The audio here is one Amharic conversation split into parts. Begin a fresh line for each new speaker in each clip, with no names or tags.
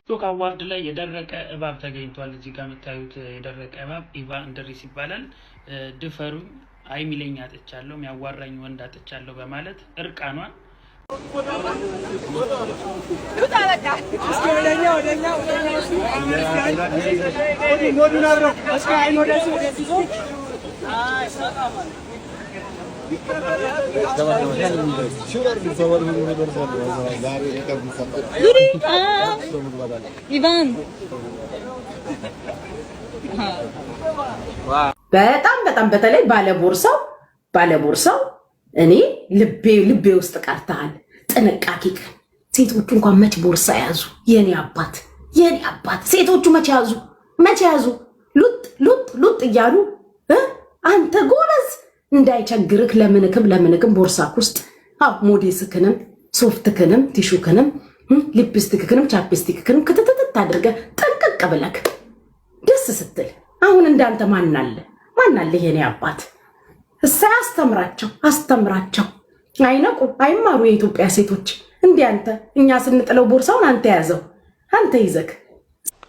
ቶክ አዋርድ ላይ የደረቀ እባብ ተገኝቷል። እዚህ ጋር የምታዩት የደረቀ እባብ ኢቫን እንድሪስ ይባላል። ድፈሩኝ አይሚለኝ አጥቻለሁ የሚያዋራኝ ወንድ አጥቻለሁ በማለት እርቃኗን
ኢቫን
በጣም በተለይ ባለቦርሳው እኔ ልቤ ውስጥ ቀርተሃል። ጥንቃቄ ሴቶቹ እንኳን መች ቦርሳ ያዙ? የኔ አባት ሴቶቹ መች ያዙ? ሉጥ እያሉ አንተ ጎበዝ እንዳይቸግርክ ለምንክም ቦርሳክ ውስጥ ሞዴስክንም ሶፍትክንም ቲሹክንም ሊፕስቲክክንም ቻፕስቲክክንም ክትትት አድርገህ ጠንቀቅ ብለክ ደስ ስትል አሁን እንዳንተ ማናለ የኔ አባት እሳይ አስተምራቸው አይነቁ አይማሩ የኢትዮጵያ ሴቶች እንዲያንተ እኛ ስንጥለው ቦርሳውን አንተ ያዘው አንተ ይዘክ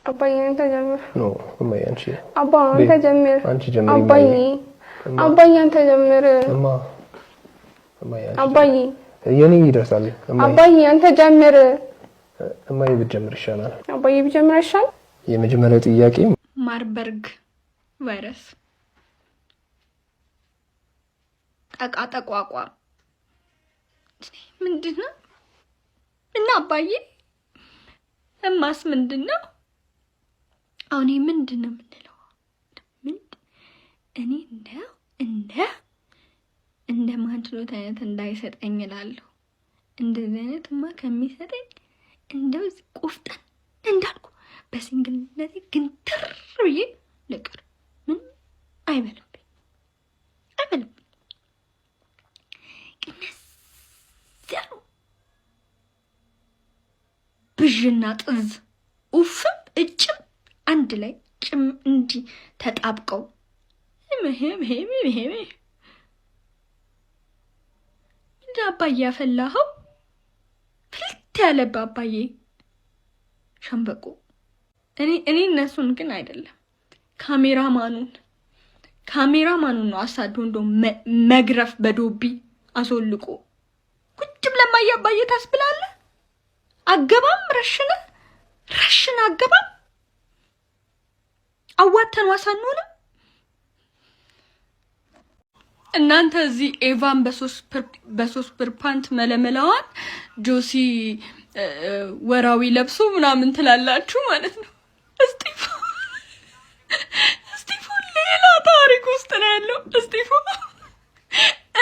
አባዬ አንተ ጀምር
ኖ እማዬ አንቺ
አባ አንተ ጀምር
አንቺ ጀምር
አባዬ አንተ ጀምር
እማዬ
አባዬ
የኔ ይደርሳል
አባዬ አንተ ጀምር
እማዬ ብትጀምር ይሻላል
አባዬ ብጀምር ይሻላል
የመጀመሪያው ጥያቄ
ማርበርግ ቫይረስ ጠቋቋ ምንድነው? እና አባዬ እማስ ምንድነው? አሁን ምንድነው የምንለው? እኔ እንደ ማንችሎት አይነት እንዳይሰጠኝ እላለሁ። እንደዚህ አይነትማ ከሚሰጠኝ እንደው ቆፍጠን እንዳልኩ በሲንግልነቴ ግንትር ብዬ ልቅር። ምን አይበልብኝ ቅነዚያሉ ብዥና ጥዝ ኡፍም እጭም አንድ ላይ ጭም እንዲህ ተጣብቀው እንደ አባዬ ያፈላኸው ፍልት ያለብህ አባዬ ሸምበቆ እኔ እነሱን ግን አይደለም ካሜራማኑን ነው አሳዶ እንደው መግረፍ በዶቢ አሶልቆ ቁጭ ብለህ አባዬ ታስብላለህ። አገባም ረሽን አገባም አዋተን ዋሳንሆነ እናንተ እዚህ ኤቫን በሶስት ብር ፓንት መለመላዋን ጆሲ ወራዊ ለብሶ ምናምን ትላላችሁ ማለት ነው። እስጢፎ ሌላ ታሪክ ውስጥ ነው ያለው። እስጢፎ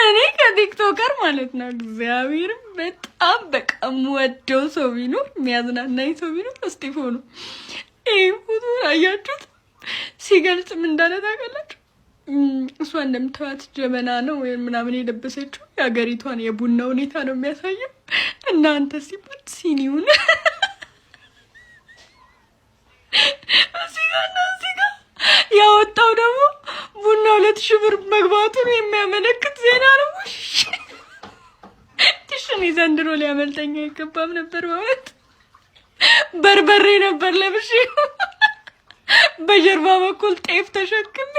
እኔ ከቲክቶከር ማለት ነው እግዚአብሔር በጣም በቃ ወደው ሰው ቢኖር የሚያዝናናኝ ሰው ቢኖር እስጢፎ ነው። ይሄ ፎቶ አያችሁት? ሲገልጽ ምን እንዳለ ታውቃላችሁ? እሷ እንደምታዩት ጀበና ነው ወይ ምናምን የለበሰችው የሀገሪቷን የቡና ሁኔታ ነው የሚያሳየው። እናንተ ሲባል ሲኒውን እዚህ ጋር ያወጣው ደግሞ ቡና 2000 ብር መግባቱን የሚያመለክት ዜና ነው። ትሽኔ ዘንድሮ ሊያመልጠኝ አይገባም ነበር ማለት በርበሬ ነበር ለብሼ በጀርባ በኩል ጤፍ ተሸክሜ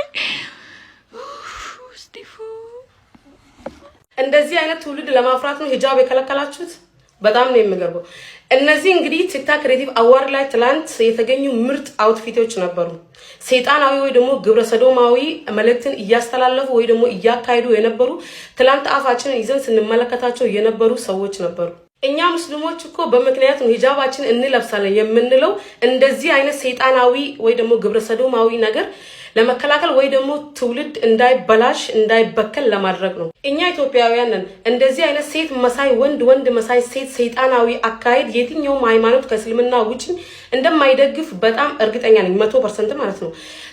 እንደዚህ አይነት ትውልድ ለማፍራት ነው ሂጃብ የከለከላችሁት። በጣም ነው የሚገርመው። እነዚህ እንግዲህ ቲክታክ ክሬቲቭ አዋርድ ላይ ትላንት የተገኙ ምርጥ አውትፊቶች ነበሩ። ሰይጣናዊ ወይ ደግሞ ግብረሰዶማዊ መልእክትን እያስተላለፉ ወይ ደግሞ እያካሄዱ የነበሩ ትላንት አፋችንን ይዘን ስንመለከታቸው የነበሩ ሰዎች ነበሩ። እኛ ሙስሊሞች እኮ በመክንያት ሂጃባችን እንለብሳለን የምንለው እንደዚህ አይነት ሰይጣናዊ ወይ ደግሞ ግብረሰዶማዊ ነገር ለመከላከል ወይ ደግሞ ትውልድ እንዳይበላሽ እንዳይበከል ለማድረግ ነው። እኛ ኢትዮጵያውያን ነን። እንደዚህ አይነት ሴት መሳይ ወንድ መሳይ ሴት ሰይጣናዊ አካሄድ የትኛውም ሃይማኖት ከእስልምና ውጪ እንደማይደግፍ በጣም እርግጠኛ ነኝ 100% ማለት ነው።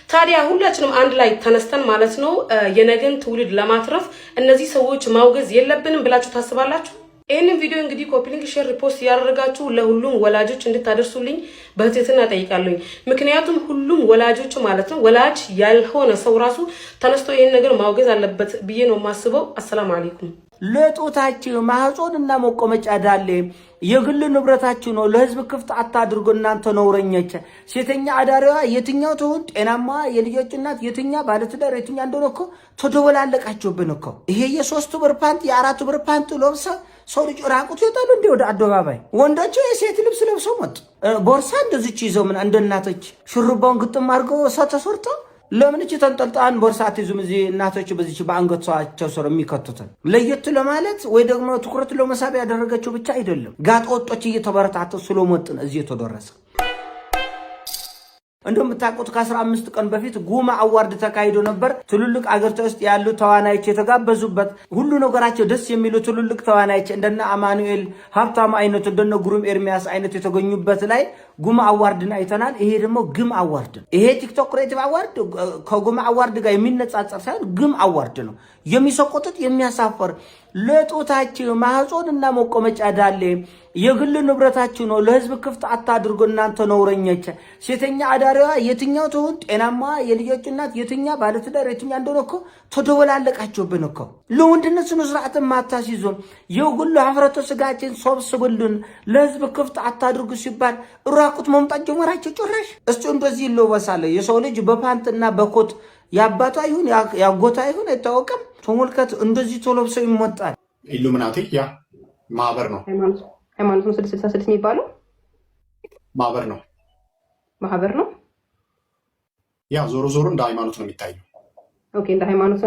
ታዲያ ሁላችንም አንድ ላይ ተነስተን ማለት ነው የነገን ትውልድ ለማትረፍ እነዚህ ሰዎች ማውገዝ የለብንም ብላችሁ ታስባላችሁ? ይህንን ቪዲዮ እንግዲህ ኮፒ ሊንክ ሼር ሪፖስት ያደረጋችሁ ለሁሉም ወላጆች እንድታደርሱልኝ በትህትና ጠይቃለሁ። ምክንያቱም ሁሉም ወላጆች ማለት ነው ወላጅ ያልሆነ ሰው ራሱ ተነስቶ ይሄን ነገር ማውገዝ አለበት ብዬ ነው ማስበው። አሰላሙ አለይኩም።
ለጦታችሁ ማህጾንና መቆመጫ ዳሌ የግል ንብረታችሁ ነው ለህዝብ ክፍት አታድርጉ እናንተ ነውረኞች። ሴተኛ አዳሪዋ የትኛው ትሁን ጤናማ የልጆች እናት የትኛ ባለትዳር የትኛ እንደሆነ እኮ ተደወላለቃችሁብን እኮ። ይሄ የ3 ብር ፓንት የ4 ብር ፓንት ለብሰ ሰው ልጅ ራቁት ይወጣሉ እንዴ ወደ አደባባይ? ወንዶች የሴት ልብስ ለብሰው መጡ። ቦርሳ እንደዚች ይዘው ምን እንደ እናቶች ሹሩባውን ግጥም አድርገው ሰው ተሰርቶ ለምን እቺ ተንጠልጣን ቦርሳ አትይዙም? እዚህ እናቶች በዚህ በአንገቷቸው ስር የሚከቱትን ለየት ለማለት ወይ ደግሞ ትኩረት ለመሳብ ያደረገችው ብቻ አይደለም። ጋጥ ወጦች እየተበረታቱ ስለሞጥን እዚህ የተደረሰ እንደምታውቁት ከ15 ቀን በፊት ጉማ አዋርድ ተካሂዶ ነበር። ትልልቅ አገር ውስጥ ያሉ ተዋናዮች የተጋበዙበት ሁሉ ነገራቸው ደስ የሚሉ ትልልቅ ተዋናዮች እንደነ አማኑኤል ሀብታሙ አይነት እንደነ ጉሩም ኤርሚያስ አይነት የተገኙበት ላይ ጉማ አዋርድን አይተናል። ይሄ ደግሞ ግም አዋርድ ነው። ይሄ ቲክቶክ ክሬቲቭ አዋርድ ከጉማ አዋርድ ጋር የሚነጻጸር ሳይሆን ግም አዋርድ ነው። የሚሰቆጡት የሚያሳፈር ለጦታችሁ ማህጾንና መቆመጫ ዳሌ የግል ንብረታችሁ ነው ለህዝብ ክፍት አታድርጉ እናንተ ነውረኞች። ሴተኛ አዳሪዋ የትኛው ትሁን ጤናማ የልጆች እናት የትኛ ባለትዳር የትኛ እንደሆነ እኮ ተደወላለቃችሁብን እኮ። ለወንድነት ስነ ስርዓት ማታሲዙን የሁሉ ሀፍረተ ስጋችን ሰብስቡልን ለህዝብ ክፍት አታድርጉ ሲባል ራቁት መምጣት ጀመራችሁ ጭራሽ። እስቲ እንደዚህ ይለወሳል የሰው ልጅ በፓንትና በኮት ያባታ ይሁን ያጎታ ይሁን አይታወቅም። ተመልከት እንደዚህ ተለብሰው ይመጣል።
ኢሉሚናቲ ያ ማህበር ነው።
ሃይማኖት 666 የሚባለው ማህበር ነው።
ያ ዞሮ እንደ ሃይማኖት ነው የሚታየው።
ኦኬ እንደ ሃይማኖት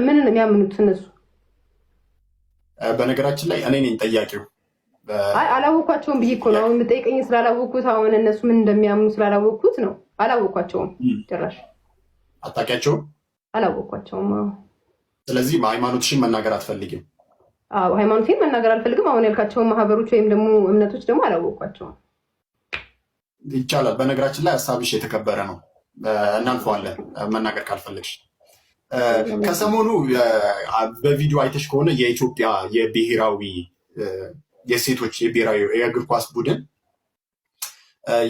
ምን የሚያምኑት እነሱ?
በነገራችን ላይ እኔ ነኝ ጠያቂው።
አይ አላወኳቸውም ብዬ እኮ ነው አሁን የምጠይቀኝ ስላላወኩት። አሁን እነሱ ምን እንደሚያምኑ ስላላወኩት ነው። አላወኳቸውም ጭራሽ።
አታውቂያቸውም?
አላወኳቸውም።
ስለዚህ ሃይማኖትሽን መናገር አትፈልጊም?
አዎ ሃይማኖቴን መናገር አልፈልግም። አሁን ያልካቸውን ማህበሮች ወይም ደግሞ እምነቶች ደግሞ አላወኳቸውም።
ይቻላል። በነገራችን ላይ ሀሳብሽ የተከበረ ነው። እናልፈዋለን መናገር ካልፈለግሽ። ከሰሞኑ በቪዲዮ አይተሽ ከሆነ የኢትዮጵያ የብሔራዊ የሴቶች የብሔራዊ የእግር ኳስ ቡድን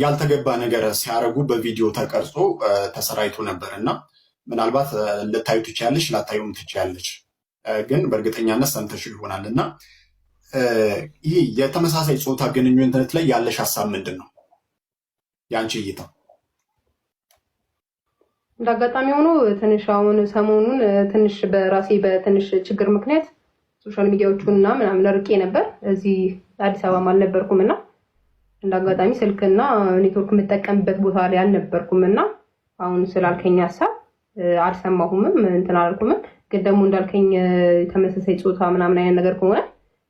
ያልተገባ ነገር ሲያደርጉ በቪዲዮ ተቀርጾ ተሰራይቶ ነበር እና ምናልባት ልታዩ ትችያለሽ፣ ላታዩም ትችያለሽ። ግን በእርግጠኛነት ሰምተሽ ይሆናል እና ይህ የተመሳሳይ ጾታ ግንኙነት ላይ ያለሽ ሀሳብ ምንድን ነው? ያንቺ እይታ?
እንዳጋጣሚ ሆኖ ትንሽ አሁን ሰሞኑን ትንሽ በራሴ በትንሽ ችግር ምክንያት ሶሻል ሚዲያዎቹና ምናምን ርቄ ነበር። እዚህ አዲስ አበባ አልነበርኩም እና እንዳጋጣሚ ስልክና ኔትወርክ የምጠቀምበት ቦታ ላይ አልነበርኩም እና አሁን ስላልከኝ ሀሳብ አልሰማሁምም እንትን አላልኩምም። ግን ደግሞ እንዳልከኝ ተመሳሳይ ጾታ ምናምን አይነት ነገር ከሆነ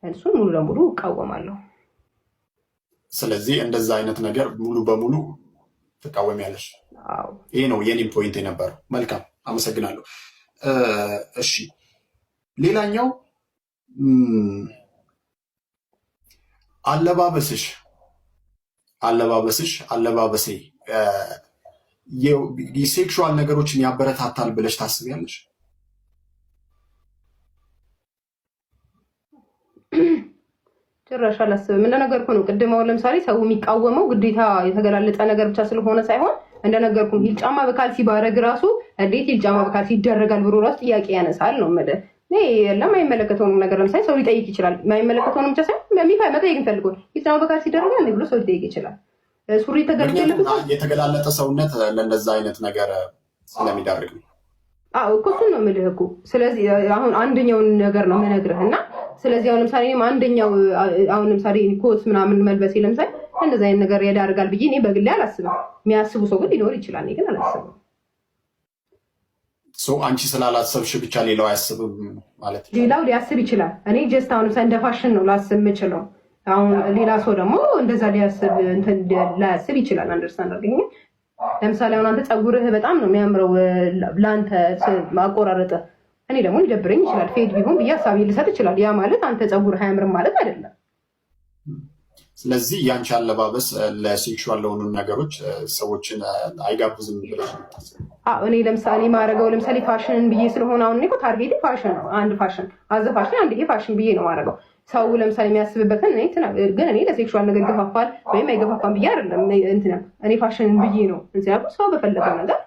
እሱን ሙሉ ለሙሉ እቃወማለሁ።
ስለዚህ እንደዛ አይነት ነገር ሙሉ በሙሉ ትቃወሚያለሽ?
አዎ
ይሄ ነው የኔም ፖይንት የነበረው። መልካም አመሰግናለሁ። እሺ ሌላኛው አለባበሴ የሴክሹዋል ነገሮችን ያበረታታል ብለሽ ታስቢያለሽ?
ጭራሽ አላስብም። እንደነገርኩ ነው ቅድም። አሁን ለምሳሌ ሰው የሚቃወመው ግዴታ የተገላለጠ ነገር ብቻ ስለሆነ ሳይሆን እንደነገርኩ ሂል ጫማ በካልሲ ባረግ ራሱ እንዴት ሂል ጫማ በካልሲ ይደረጋል ብሎ ራሱ ጥያቄ ያነሳል ነው ማለት ነው። ለማይመለከተውንም ነገር ለምሳሌ ሰው ሊጠይቅ ይችላል። የማይመለከተውንም ብቻ ሳይሆን መጠየቅ ፈልጎ ሂል ጫማ በካልሲ ይደረጋል ብሎ ሰው ሊጠይቅ ይችላል። ሱሪ
የተገላለጠ ሰውነት ለእንደዛ አይነት ነገር ስለሚዳርግ ነው።
አዎ እኮ እሱን ነው የምልህ እኮ። ስለዚህ አሁን አንደኛውን ነገር ነው የምነግርህ እና ስለዚህ አሁን ለምሳሌ አሁን ለምሳሌ ኮት ምናምን መልበሴ ለምሳሌ እንደዛ አይነት ነገር ያዳርጋል ብዬ እኔ በግሌ አላስብም። የሚያስቡ ሰው ግን ሊኖር ይችላል። እኔ ግን አላስብም።
አንቺ ስላላሰብሽ ብቻ ሌላው አያስብም ማለት ነው?
ሌላው ሊያስብ ይችላል። እኔ ጀስት አሁን ለምሳሌ እንደ ፋሽን ነው ላስብ የምችለው። አሁን ሌላ ሰው ደግሞ እንደዛ ላያስብ ይችላል። አንደርስታንድ አድርገኝ። ለምሳሌ አሁን አንተ ፀጉርህ በጣም ነው የሚያምረው ለአንተ ማቆራረጥ፣ እኔ ደግሞ ሊደብረኝ ይችላል። ፌድ ቢሆን ብዬ ሀሳቤ ልሰጥ ይችላል። ያ ማለት አንተ ፀጉርህ አያምርም ማለት አይደለም።
ስለዚህ ያንቺ አለባበስ ለሴክሹዋል ለሆኑ ነገሮች ሰዎችን አይጋብዝም ብለሽ
እኔ ለምሳሌ ማረገው ለምሳሌ ፋሽን ብዬ ስለሆነ አሁን እኮ ታርጌቴ ፋሽን ነው። አንድ ፋሽን አዘ ፋሽን አንድ ይሄ ፋሽን ብዬ ነው ማረገው። ሰው ለምሳሌ የሚያስብበትን ግን እኔ ለሴክሹዋል ነገር ገፋፋል ወይም አይገፋፋም ብዬ አይደለም። እኔ ፋሽን ብዬ ነው እንትን ያልኩት። ሰው በፈለገው ነገር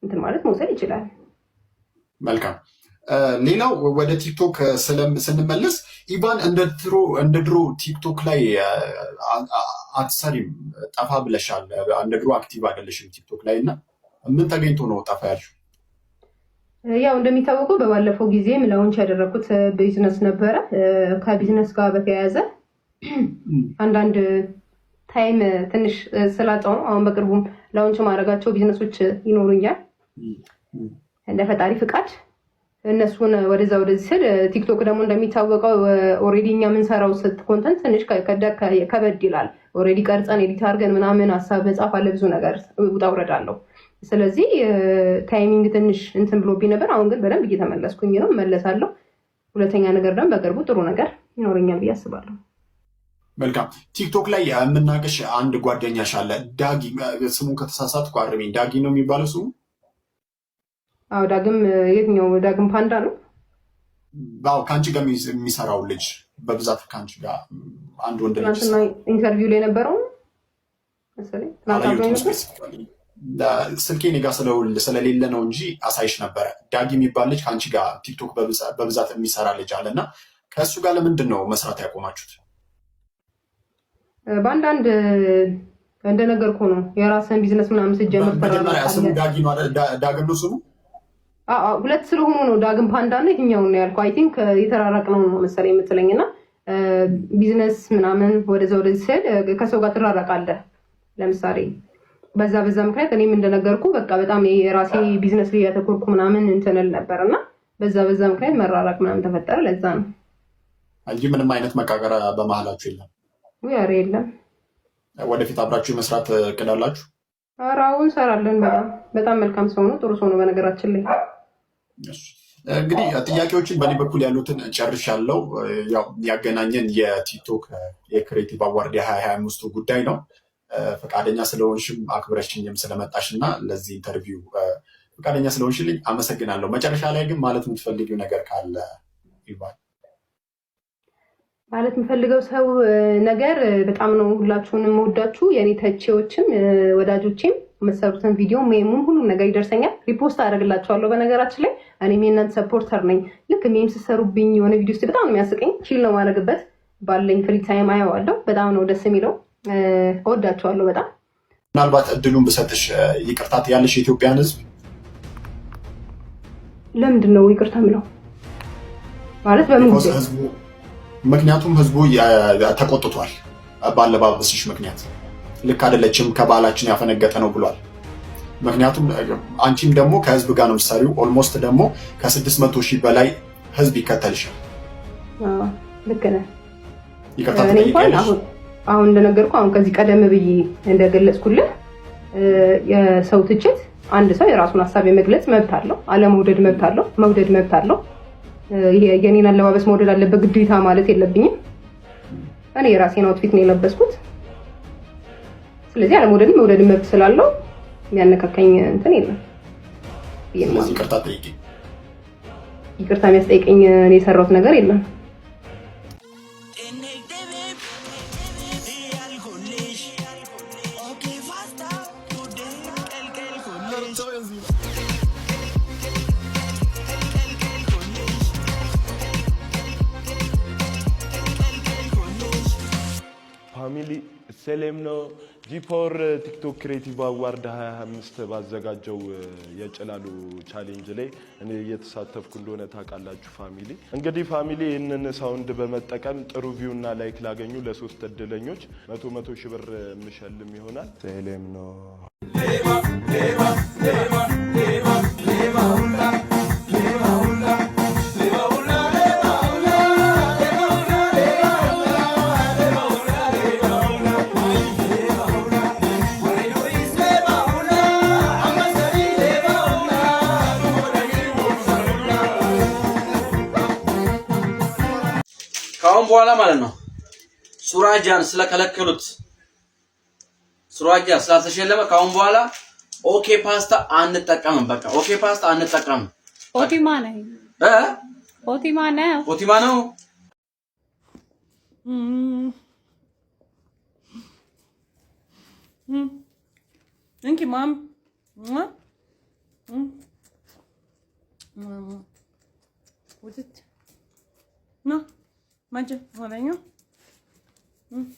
እንትን ማለት መውሰድ ይችላል።
መልካም። ሌላው ወደ ቲክቶክ ስንመለስ ኢቫን እንደ ድሮ ቲክቶክ ላይ አትሰሪም፣ ጠፋ ብለሻል። እንደ ድሮ አክቲቭ አይደለሽም ቲክቶክ ላይ እና ምን ተገኝቶ ነው ጠፋ ያልሽው?
ያው እንደሚታወቀው በባለፈው ጊዜም ላውንች ያደረኩት ቢዝነስ ነበረ። ከቢዝነስ ጋር በተያያዘ አንዳንድ ታይም ትንሽ ስላጣው ነው። አሁን በቅርቡም ላውንች ማድረጋቸው ቢዝነሶች ይኖሩኛል እንደ ፈጣሪ ፍቃድ። እነሱን ወደዛ ወደዚህ ስል ቲክቶክ ደግሞ እንደሚታወቀው ኦሬዲ እኛ የምንሰራው ኮንተንት ትንሽ ከበድ ይላል። ኦሬዲ ቀርጸን ኤዲት አድርገን ምናምን ሀሳብ መጻፍ አለ፣ ብዙ ነገር ውጣ ውረድ አለው። ስለዚህ ታይሚንግ ትንሽ እንትን ብሎብኝ ነበር። አሁን ግን በደንብ እየተመለስኩኝ ነው፣ መለሳለሁ። ሁለተኛ ነገር ደግሞ በቅርቡ ጥሩ ነገር ይኖረኛል ብዬ አስባለሁ።
መልካም። ቲክቶክ ላይ የምናውቅሽ አንድ ጓደኛሽ አለ ዳጊ፣ ስሙን ከተሳሳትኩ አርሜኝ። ዳጊ ነው የሚባለው ስሙ?
አዎ ዳግም። የትኛው ዳግም? ፓንዳ ነው።
አዎ ከአንቺ ጋር የሚሰራው ልጅ በብዛት ከአንቺ ጋር አንድ ወንድ ልጅ
ኢንተርቪው ላይ ነበረው መሰለኝ።
ስልኬ እኔ ጋር ስለሌለ ነው እንጂ አሳይሽ ነበረ። ዳጊ የሚባል ልጅ ከአንቺ ጋር ቲክቶክ በብዛት የሚሰራ ልጅ አለ እና ከእሱ ጋር ለምንድን ነው መስራት ያቆማችሁት?
በአንዳንድ እንደነገርኩህ ነው የራስን ቢዝነስ ምናምን ስትጀምር
ስሙ ዳጊ ነው። ዳግም ነው ስሙ?
ሁለት ስለሆኑ ነው ዳግም ፓንዳ ነው። የትኛው ነው ያልኩህ? አይ ቲንክ የተራራቅ ነው መሰለኝ የምትለኝ እና ቢዝነስ ምናምን ወደዛ ወደዚህ ሲሄድ ከሰው ጋር ትራራቃለህ። ለምሳሌ በዛ ምክንያት እኔም እንደነገርኩ በቃ በጣም የራሴ ቢዝነስ ላይ ያተኮርኩ ምናምን እንትንል ነበር እና በዛ ምክንያት መራራቅ ምናምን ተፈጠረ። ለዛ ነው
እንጂ ምንም አይነት መቃቀር በመሀላችሁ የለም?
ኧረ የለም።
ወደፊት አብራችሁ መስራት እቅድ አላችሁ?
ኧረ አሁን እንሰራለን። በጣም መልካም ሰው ነው፣ ጥሩ ሰው ነው በነገራችን ላይ።
እንግዲህ ጥያቄዎችን በእኔ በኩል ያሉትን ጨርሻለሁ። ያው ያገናኘን የቲክቶክ የክሬቲቭ አዋርድ የ2025 ጉዳይ ነው። ፈቃደኛ ስለሆንሽም አክብረሽኝም ስለመጣሽ እና ለዚህ ኢንተርቪው ፈቃደኛ ስለሆንሽልኝ አመሰግናለሁ። መጨረሻ ላይ ግን ማለት የምትፈልጊው ነገር ካለ ይባል።
ማለት የምፈልገው ሰው ነገር በጣም ነው ሁላችሁንም ወዳችሁ የኔ ተቺዎችም ወዳጆችም የምትሰሩትን ቪዲዮ ሜሙን ሁሉም ነገር ይደርሰኛል፣ ሪፖስት አደርግላችኋለሁ። በነገራችን ላይ እኔም የእናንተ ሰፖርተር ነኝ። ልክ ሜም ስትሰሩብኝ የሆነ ቪዲዮ ውስጥ በጣም ነው የሚያስቀኝ፣ ቺል ነው ማድረግበት። ባለኝ ፍሪ ታይም አየዋለሁ። በጣም ነው ደስ የሚለው። እወዳችኋለሁ በጣም።
ምናልባት እድሉን ብሰጥሽ ይቅርታ ያለሽ የኢትዮጵያን ሕዝብ
ለምንድን ነው ይቅርታ የምለው? ማለት በምን ጊዜ?
ምክንያቱም ህዝቡ ተቆጥቷል ባለባበስሽ ምክንያት። ልክ አይደለችም፣ ከባህላችን ያፈነገጠ ነው ብሏል። ምክንያቱም አንቺም ደግሞ ከህዝብ ጋር ነው የምትሰሪው። ኦልሞስት ደግሞ ከ600,000 በላይ ህዝብ ይከተልሻል።
ልክ ነህ። ይቅርታ ትጠይቂያለሽ። አሁን እንደነገርኩህ አሁን ከዚህ ቀደም ብዬ እንደገለጽኩልህ የሰው ትችት አንድ ሰው የራሱን ሀሳብ የመግለጽ መብት አለው። አለመውደድ መብት አለው፣ መውደድ መብት አለው። የኔን አለባበስ መውደድ አለበት ግዴታ ማለት የለብኝም። እኔ የራሴን አውትፊት ነው የለበስኩት። ስለዚህ አለመውደድም መውደድም መብት ስላለው የሚያነካካኝ እንትን የለም።
ስለዚህ ይቅርታ ጠይቂ።
ይቅርታ የሚያስጠይቀኝ እኔ የሰራሁት ነገር የለም።
ፋሚሊ ሰላም ነው። ጂፖር ቲክቶክ ክሬቲቭ አዋርድ 2025 ባዘጋጀው የጭላሉ ቻሌንጅ ላይ እኔ እየተሳተፍኩ እንደሆነ ታውቃላችሁ። እንግዲህ ፋሚሊ ይህንን ሳውንድ በመጠቀም ጥሩ ቪው እና ላይክ ላገኙ ለ3 እድለኞች 100 ሺህ ብር የምሸልም ይሆናል። ሰላም ነው።
ካሁን በኋላ ማለት ነው ሱራጃን ስለከለከሉት ሱራጃ ስላልተሸለመ ካሁን በኋላ ኦኬ ፓስታ አንጠቀምም። በቃ ኦኬ ፓስታ አንጠቀምም።
ኦቲማ ነው ኦቲማ ነው Thank you, Mom. What's it? No, Maja, what are you?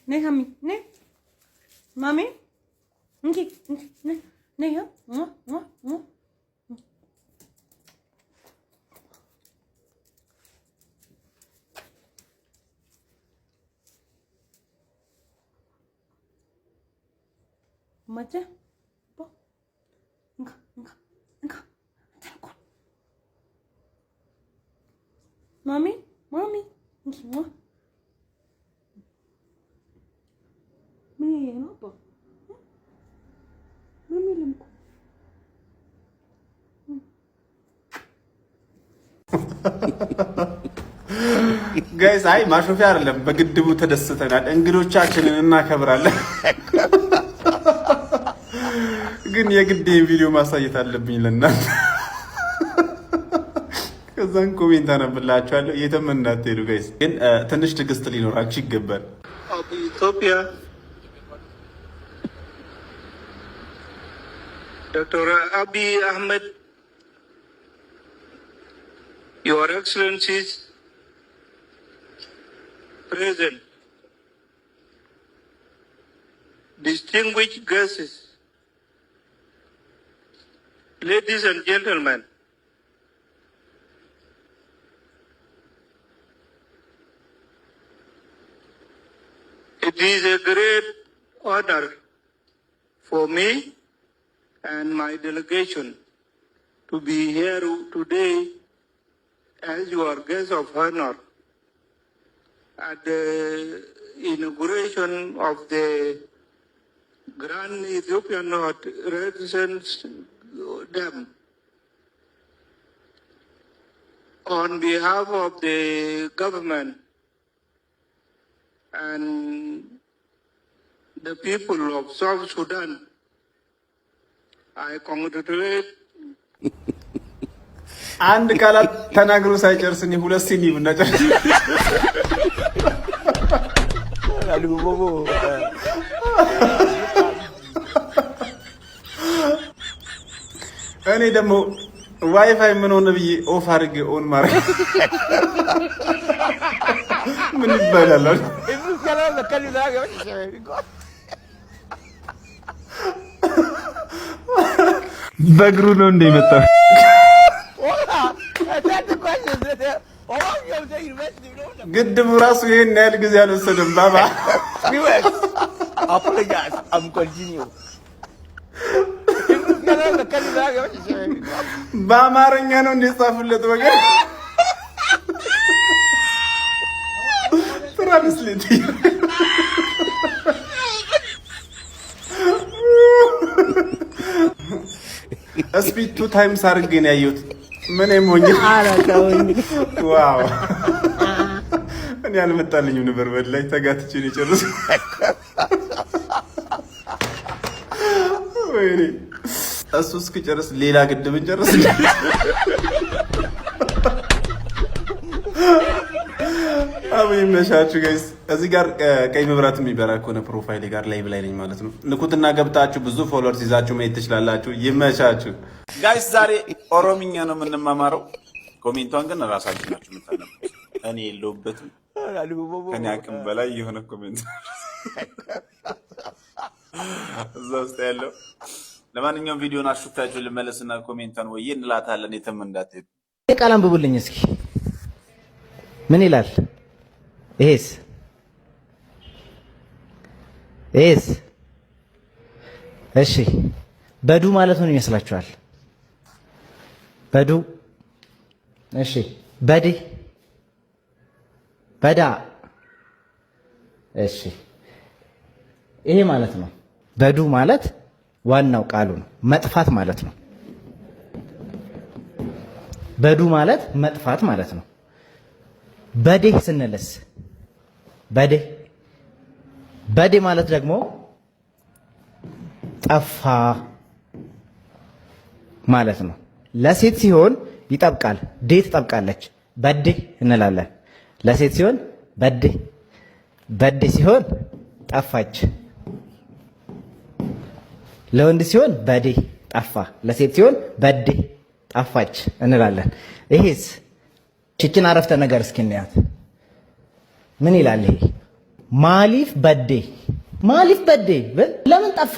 Ne, Hammy, ne, Mommy, okay, ne, Maja. Mommy,
ጋይስ አይ ማሾፊያ አይደለም፣ በግድቡ ተደስተናል። እንግዶቻችንን እናከብራለን። ግን የግድ ቪዲዮ ማሳየት አለብኝ ለእናንተ። ከዛን ኮሜንት አነብላችኋለሁ። የትም እንዳትሄዱ ጋይስ። ግን ትንሽ ትዕግስት ሊኖራችሁ ይገባል።
ኢትዮጵያ Dr. Abiy Ahmed, Your Excellencies, President, distinguished guests, ladies and gentlemen, it is a great honor for me and my delegation to be here today as your guest of honor at the inauguration of the Grand Ethiopian Renaissance Dam. On behalf of the government and the people of South Sudan, I congratulate.
አንድ ቃላት ተናግሮ ሳይጨርስ እኔ ሁለት ሲኒ ብናጨርስ እኔ ደግሞ ዋይፋይ ምን ሆነ ብዬ ኦፍ አድርጌ ኦን ማድረግ ምን ይባላል? በእግሩ ነው እንደ የመጣው። ግድቡ ራሱ ይሄን ያህል ጊዜ አልወሰደም። ባባ በአማርኛ ነው እንደጻፉለት ወገን ትራንስሌት ስፒድ 2 ታይምስ አድርጌ ነው ያየሁት። ምን ሞኝ ዋው! እኔ አልመጣልኝም ነበር በላይ ተጋትቼ ነው የጨረስኩት። ወይኔ እሱ እስኪጨርስ ሌላ ግድብ እንጨርስ። አሁን ይመሻችሁ ጋይስ። እዚህ ጋር ቀይ መብራት የሚበራ ከሆነ ፕሮፋይል ጋር ላይቭ ላይ ነኝ ማለት ነው። ንኩትና ገብታችሁ ብዙ ፎሎወርስ ይዛችሁ መሄድ ትችላላችሁ። ይመሻችሁ ጋይስ። ዛሬ ኦሮምኛ ነው የምንማማረው። ኮሜንቷን ግን ራሳችሁ ናችሁ የምታነቡት። እኔ የለሁበትም። ከኔ አቅም በላይ የሆነ ኮሜንት እዛ ውስጥ ያለው። ለማንኛውም ቪዲዮን አሹፋችሁ ልመለስና ኮሜንቷን ወይ እንላታለን። የትም እንዳትሄዱ።
ቃል አንብቡልኝ እስኪ ምን ይላል? ይሄስ እሺ በዱ ማለት ምን ይመስላችኋል? በዱ እሺ በዲ በዳ እሺ ይሄ ማለት ነው። በዱ ማለት ዋናው ቃሉ ነው፣ መጥፋት ማለት ነው። በዱ ማለት መጥፋት ማለት ነው። በዴ ስንልስ በዴ በዴ ማለት ደግሞ ጠፋ ማለት ነው። ለሴት ሲሆን ይጠብቃል፣ ዴ ትጠብቃለች፣ በዴ እንላለን። ለሴት ሲሆን በዴ፣ በዴ ሲሆን ጠፋች። ለወንድ ሲሆን በዴ ጠፋ፣ ለሴት ሲሆን በዴ ጠፋች እንላለን። ይሄስ ችችን አረፍተ ነገር እስኪ እናያት። ምን ይላል ይሄ? ማሊፍ በዴ፣ ማሊፍ በዴ ለምን ጠፋ፣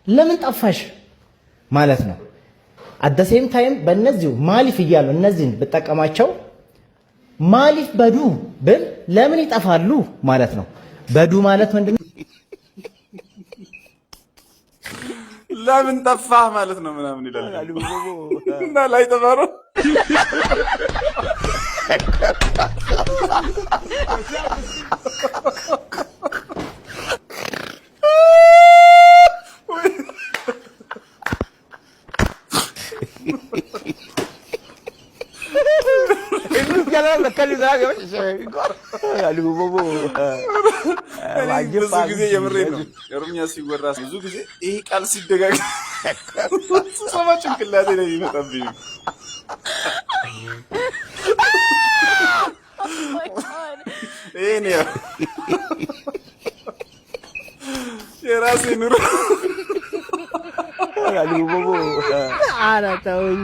ለምን ጠፋሽ ማለት ነው። አት ሴም ታይም በእነዚሁ ማሊፍ እያሉ እነዚህን ብጠቀማቸው ማሊፍ በዱ ብል ለምን ይጠፋሉ ማለት ነው። በዱ ማለት ምንድነው?
ለምን ጠፋህ ማለት ነው ምናምን ይላል እና ላይ ተባሮ ብዙ ጊዜ የምሬን ነው የኦሮምኛ ሲወራ ብዙ ጊዜ ይሄ ቃል ሲደጋገም ሰማ ጭንቅላቴ ላይ ይመጣብኝ። ይሄ ነው የራሴ ኑሮ። ኧረ ተውኝ።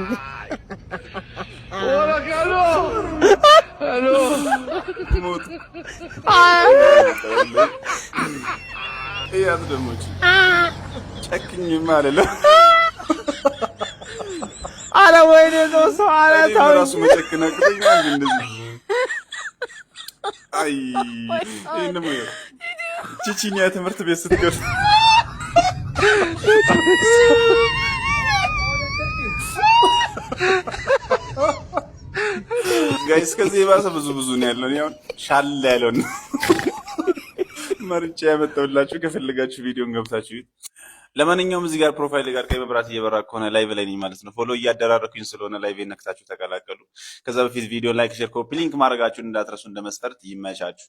ያት ደሞች ጨክኝማ አለለ። ኧረ ወይኔ ነው ሰው ኧረ ተው ራሱ መጨክና ከተኛ እንደዚህ አይ ይሄን ነው ቺቺኒያ ትምህርት ቤት ስትገር ጋይስ ከዚህ የባሰ ብዙ ነው ያለው። ያው ሻል ያለው መርጬ ያመጣሁላችሁ ከፈለጋችሁ ቪዲዮን ገብታችሁ። ለማንኛውም እዚህ ጋር ፕሮፋይል ጋር ቀይ መብራት እየበራ ከሆነ ላይቭ ላይ ነኝ ማለት ነው። ፎሎ እያደራረኩኝ ስለሆነ ላይቭ ነክታችሁ ተቀላቀሉ። ከዛ በፊት ቪዲዮ ላይክ፣ ሼር፣ ኮፒ ሊንክ ማድረጋችሁን እንዳትረሱ። እንደመስፈርት ይመቻችሁ።